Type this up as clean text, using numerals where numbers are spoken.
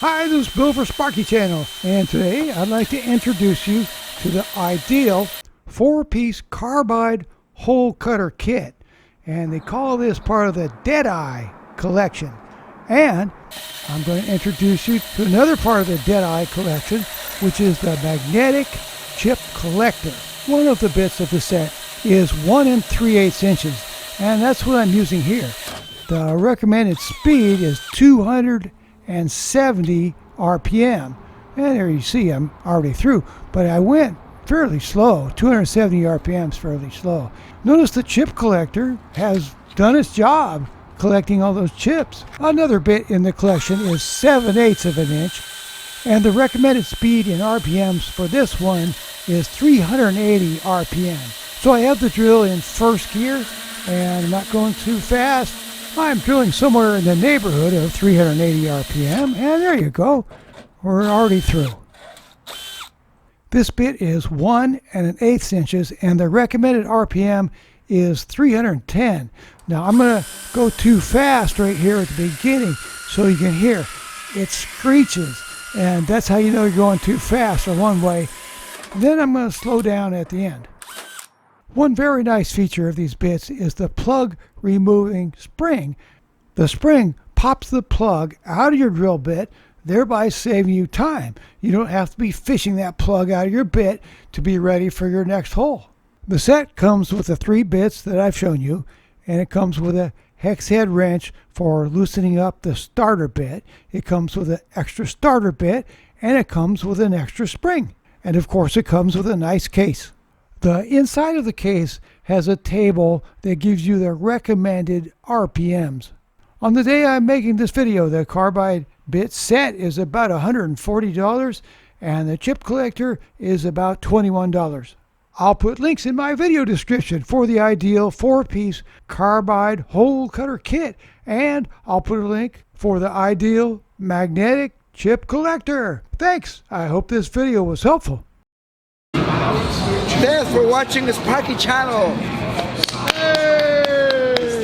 Hi, this is Bill for Sparky channel, and today I'd like to introduce you to the ideal 4-piece carbide hole cutter kit, and they call this part of the DEADEYE collection. And I'm going to introduce you to another part of the DEADEYE collection, which is the magnetic chip collector. One of the bits of the set is 1 3/8 inches, and that's what I'm using here. The recommended speed is 270 RPM, and there you see I'm already through, but I went fairly slow. 270 RPM is fairly slow. Notice the chip collector has done its job collecting all those chips. Another bit in the collection is 7/8 of an inch, and the recommended speed in RPMs for this one is 380 RPM. So I have the drill in first gear, and I'm not going too fast. I'm drilling somewhere in the neighborhood of 380 RPM, and there you go. We're already through. This bit is 1 1/8 inches, and the recommended RPM is 310. Now I'm going to go too fast right here at the beginning so you can hear it screeches, and that's how you know you're going too fast or one way. Then I'm going to slow down at the end. One very nice feature of these bits is the plug removing spring. The spring pops the plug out of your drill bit, thereby saving you time. You don't have to be fishing that plug out of your bit to be ready for your next hole. The set comes with the 3 bits that I've shown you, and it comes with a hex head wrench for loosening up the starter bit. It comes with an extra starter bit, and it comes with an extra spring. And of course it comes with a nice case. The inside of the case has a table that gives you the recommended RPMs. On the day I'm making this video, the carbide bit set is about $140, and the chip collector is about $21. I'll put links in my video description for the ideal 4-piece carbide hole cutter kit, and I'll put a link for the ideal magnetic chip collector. Thanks! I hope this video was helpful. Thanks for watching the Sparky channel. Hey!